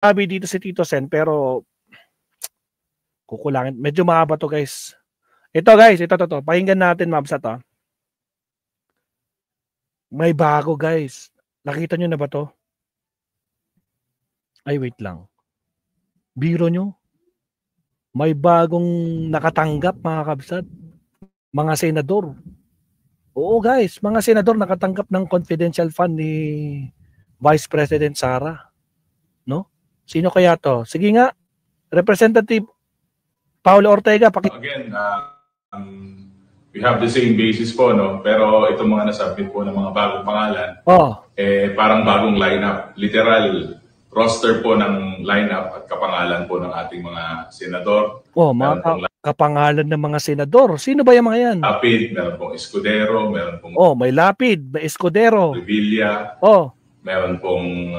sabi dito si Tito Sen, pero kukulangin. Medyo mahaba to, guys. Ito, guys. Ito. Pakinggan natin, Mabs, to. May bago, guys. Nakita nyo na ba to? Ay, wait lang. Biro nyo. May bagong nakatanggap, mga kabsat. Mga senador. Oo, guys. Mga senador nakatanggap ng confidential fund ni Vice President Sara. No? Sino kaya to? Sige nga. Representative Paulo Ortega. Again, we have the same basis po, no? Pero itong mga nasabit po ng mga bagong pangalan, parang bagong lineup. Literal roster po ng lineup at kapangalan po ng ating mga senador. Mga kapangalan ng mga senador. Sino ba yung mga yan? Lapid, meron pong Escudero, meron pong... may Lapid, may Escudero. Revilla. Meron pong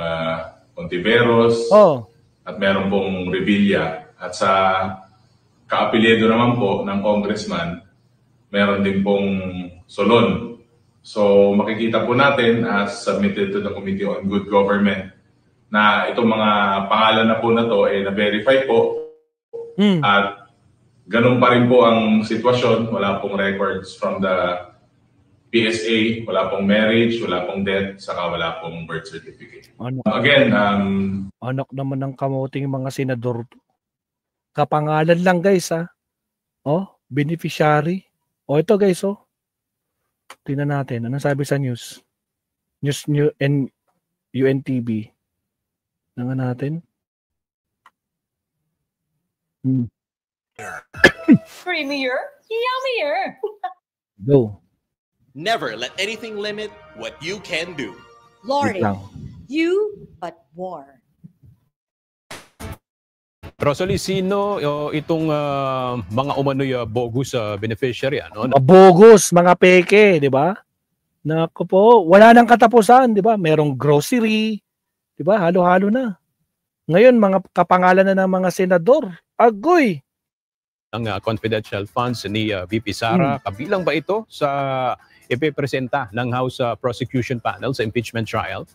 Ontiveros. At meron pong Revilla. At sa kaapelyedo naman po ng congressman, meron din pong Solon. So makikita po natin as submitted to the Committee on Good Government na itong mga pangalan na po na to ay na-verify po at ganun pa rin po ang sitwasyon. Wala pong records from the PSA, wala pong marriage, wala pong death, saka wala pong birth certificate. Again, anak naman ng kamuting mga senador. Kapangalan lang, guys, ha? Beneficiary. Ito, guys, tingnan natin. Anong sabi sa news? UNTV. Tingnan natin. Creamier, yummier. Go. Never let anything limit what you can do. Lori, you but more. Rosalie, sino itong mga umano'y bogus beneficiary? Bogus, mga peke, di ba? Naku po, wala nang katapusan, di ba? Merong grocery, di ba? Halo-halo na. Ngayon, mga kapangalan na ng mga senador. Agoy! Ang confidential funds ni VP Sara, kabilang ba ito sa ipipresenta ng House Prosecution Panel sa impeachment trial?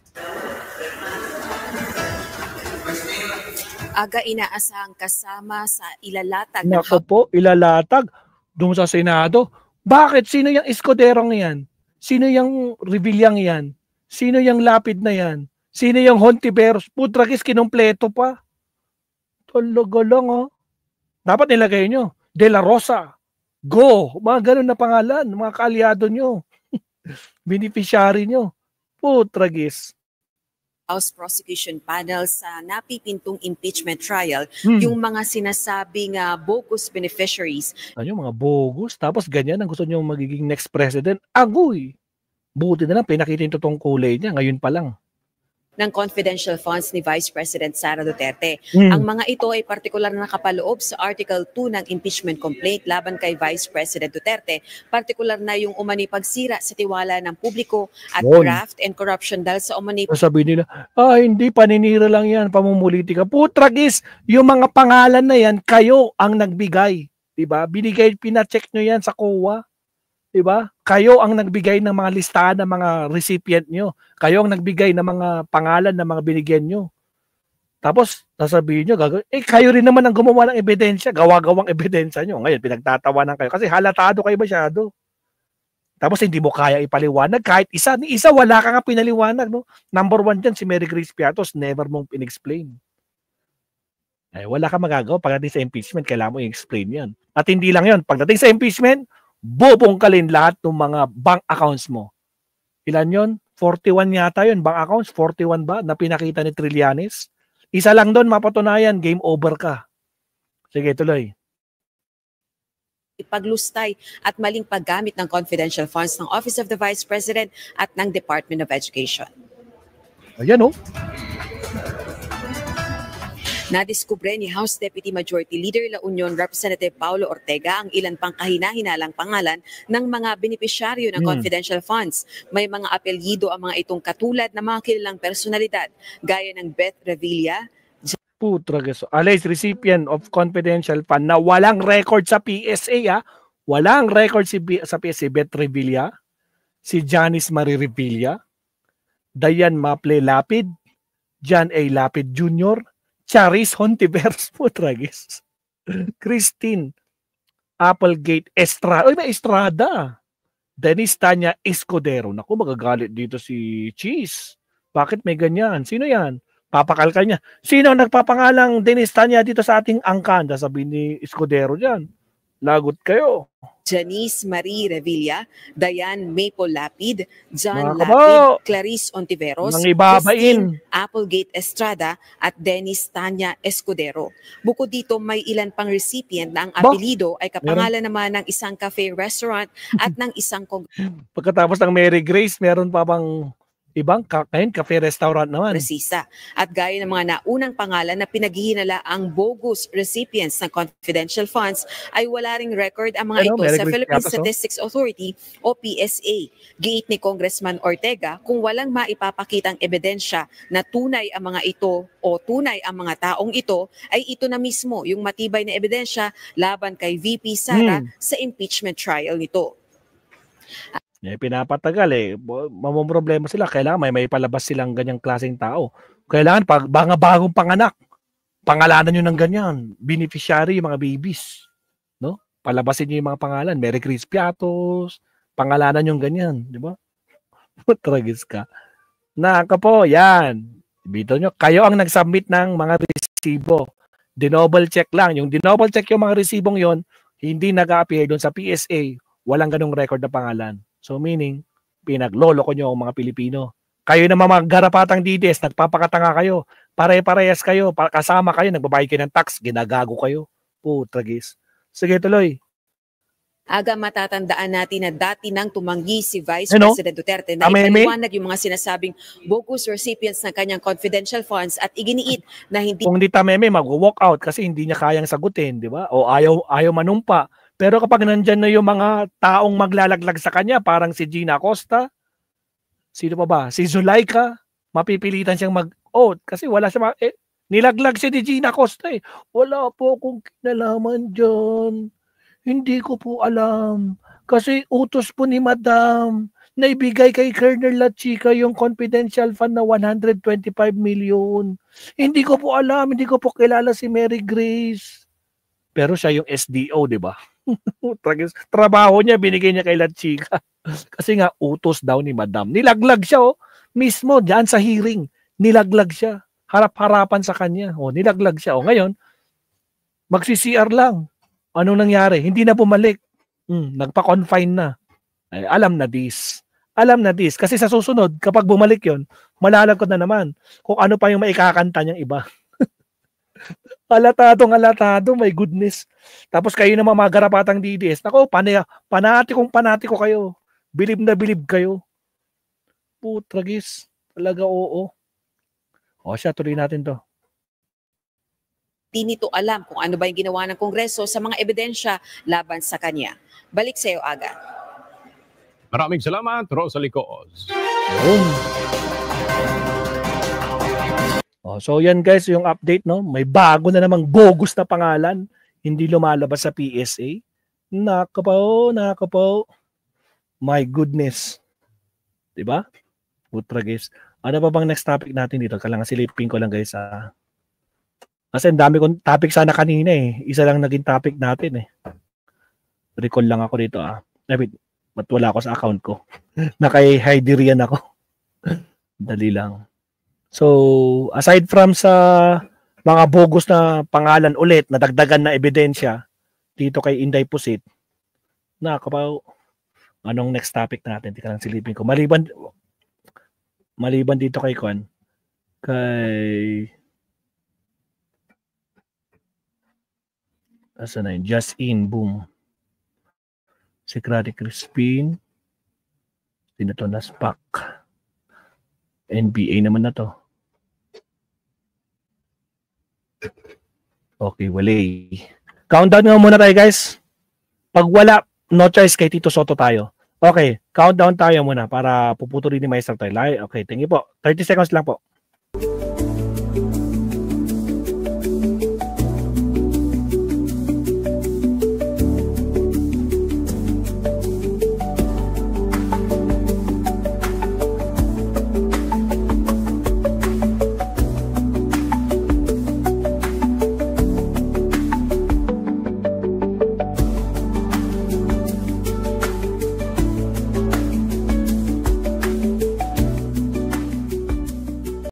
Aga inaasahang kasama sa ilalatag. Naku po, ilalatag doon sa Senado. Bakit? Sino yung Escuderong yan? Sino yung Revillang yan? Sino yung Lapid na yan? Sino yung Hontiveros? Putragis, kinumpleto pa. Tulog-olong, Dapat nilagay nyo. De La Rosa. Go. Mga ganun na pangalan. Mga kaalyado nyo. Beneficiary nyo. Putragis. House Prosecution Panel sa napipintong impeachment trial, yung mga sinasabing bogus beneficiaries. Ano mga bogus? Tapos ganyan ang gusto nyo magiging next president? Agoy! Buti na lang, pinakita yung totoong kulay niya. Ngayon pa lang. Ng confidential funds ni Vice President Sara Duterte. Ang mga ito ay partikular na nakapaloob sa Article 2 ng impeachment complaint laban kay Vice President Duterte. Partikular na yung umani pagsira sa tiwala ng publiko at graft and corruption dahil sa umani. Sabi nila, hindi, paninira lang yan, pamumulitika. Putragis, yung mga pangalan na yan, kayo ang nagbigay. Diba? Binigay, pinacheck nyo yan sa COA. Diba? Kayo ang nagbigay ng mga listahan ng mga recipient nyo. Kayo ang nagbigay ng mga pangalan ng mga binigyan nyo. Tapos, sasabihin nyo, kayo rin naman ang gumawa ng ebidensya, gawa-gawang ebidensya nyo. Ngayon, pinagtatawanan kayo kasi halatado kayo masyado. Tapos, hindi mo kaya ipaliwanag. Kahit isa, wala ka nga pinaliwanag. No? Number 1 dyan, si Mary Grace Piatos, never mong pinexplain. Wala ka magagawa. Pagdating sa impeachment, kailangan mo i-explain yan. At hindi lang yun. Pagdating sa impeachment, bubungkalin lahat ng mga bank accounts mo. Ilan yon? 41 yata yun, bank accounts. 41 ba na pinakita ni Trillanes? Isa lang doon, mapatunayan, game over ka. Sige, tuloy. Ipaglustay at maling paggamit ng confidential funds ng Office of the Vice President at ng Department of Education. Ayan, Nadiskubre ni House Deputy Majority Leader La Union Representative Paulo Ortega ang ilan pang kahina-hinalang pangalan ng mga benepisyaryo ng confidential funds. May mga apelyido ang mga itong katulad ng mga kilalang personalidad gaya ng Beth Revilla, alleged recipient of confidential fund na walang record sa PSA, walang record sa PSA, Beth Revilla, si Janice Marie Revilla, Dayan Maple Lapid, John A. Lapid Jr., Charis Hontiveros po, Tragis. Christine Applegate Estrada. Uy, may Estrada. Dennis Tanya Escudero. Naku, magagalit dito si Cheese. Bakit may ganyan? Sino yan? Papakalkal niya. Sino nagpapangalang Dennis Tanya dito sa ating angkan? Sabi ni Escudero dyan. Lagot kayo. Janice Marie Revilla, Diane Maple Lapid, John Lapid, Clarice Ontiveros, Christine Applegate Estrada, at Dennis Tanya Escudero. Bukod dito, may ilan pang recipient na ang apelido ay kapangalan naman ng isang cafe restaurant at ng isang Pagkatapos ng Mary Grace, meron pa bang ibang cafe restaurant naman? Presisa. At gaya ng mga naunang pangalan na pinaghihinala ang bogus recipients ng confidential funds, ay wala ring record ang mga ito sa Philippine Statistics Authority o PSA. Giit ni Congressman Ortega, kung walang maipapakitang ebidensya na tunay ang mga ito o tunay ang mga taong ito, ay ito na mismo yung matibay na ebidensya laban kay VP Sara sa impeachment trial nito. Pinapatagal mamomroblema sila. Kailangan may palabas silang ganyang klaseng tao. Kailangan pag bagong panganak, pangalanan nyo ng ganyan. Beneficiary yung mga babies. No? Palabasin nyo yung mga pangalan. Mary Chris Piatos, pangalanan yung ganyan. Di ba? Tragis ka. Naka po, yan. Bito nyo. Kayo ang nag-submit ng mga resibo. Dinoble check lang. Yung dinoble check yung mga resibong yon, hindi nag-appear doon sa PSA. Walang ganong record na pangalan. So meaning, pinaglolo ko nyo ang mga Pilipino. Kayo naman mga garapatang DDS, nagpapakatanga kayo. Pare-parehas kayo, kasama kayo, nagbabayad kayo ng tax, ginagago kayo. Tragis. Sige, tuloy. Aga matatandaan natin na dati nang tumanggi si Vice President Duterte na ipaliwanag yung mga sinasabing bogus recipients ng kanyang confidential funds at iginiit na hindi... Kung di tameme, mag-walk out kasi hindi niya kayang sagutin, di ba? O ayaw manumpa. Pero kapag nandyan na yung mga taong maglalaglag sa kanya, parang si Gina Acosta, sino pa ba? Si Zulaika, mapipilitan siyang mag-out kasi wala siya, nilaglag siya ni Gina Acosta eh. Wala po akong kinalaman dyan. Hindi ko po alam. Kasi utos po ni Madam na ibigay kay Colonel La Chica yung confidential fund na 125 million. Hindi ko po alam, hindi ko po kilala si Mary Grace. Pero siya yung SDO, di ba? Trabaho niya, binigay niya kay La Chica. Kasi nga, utos daw ni Madam. Nilaglag siya, mismo, dyan sa hearing. Nilaglag siya. Harap-harapan sa kanya. Nilaglag siya. Ngayon, magsi-CR lang. Anong nangyari? Hindi na bumalik. Nagpa-confine na. Ay, alam na this. Alam na this. Kasi sa susunod, kapag bumalik yon, malalagkot na naman kung ano pa yung maikakanta niyang iba. Alatado, my goodness. Tapos kayo naman mga garapatang DDS. Nako, panatiko kayo. Bilib na bilib kayo. Tragis. Talaga oo. Siya, tuloy natin to. Di nito alam kung ano ba yung ginawa ng Kongreso sa mga ebidensya laban sa kanya. Balik sa iyo, Aga. Maraming salamat, Rosalie Coos. So yan guys, yung update, no? May bago na namang bogus na pangalan, hindi lumalabas sa PSA. Nako po. My goodness. 'Di ba? Tragis. Ano pa bang next topic natin dito? Kailangan silipin ko lang guys. Kasi ang dami kong topic sana kanina eh. Isa lang naging topic natin eh. Recall lang ako dito Ba't wala ako sa account ko? Naka-Hyderian ako. Dali lang. So, aside from sa mga bogus na pangalan ulit, na dagdagan na ebidensya dito kay Inday Pusit, anong next topic natin? Tika lang silipin ko. Maliban dito kay asa na yun? Just in, boom. Si Crady Crispin. Sino to? Naspak. NBA naman na to. Okay, wala. Countdown nga muna tayo guys. Pag wala, no choice kay Tito Soto tayo. Okay, countdown tayo muna para puputulin ni Maestro tayo. Okay, thank you po. 30 seconds lang po.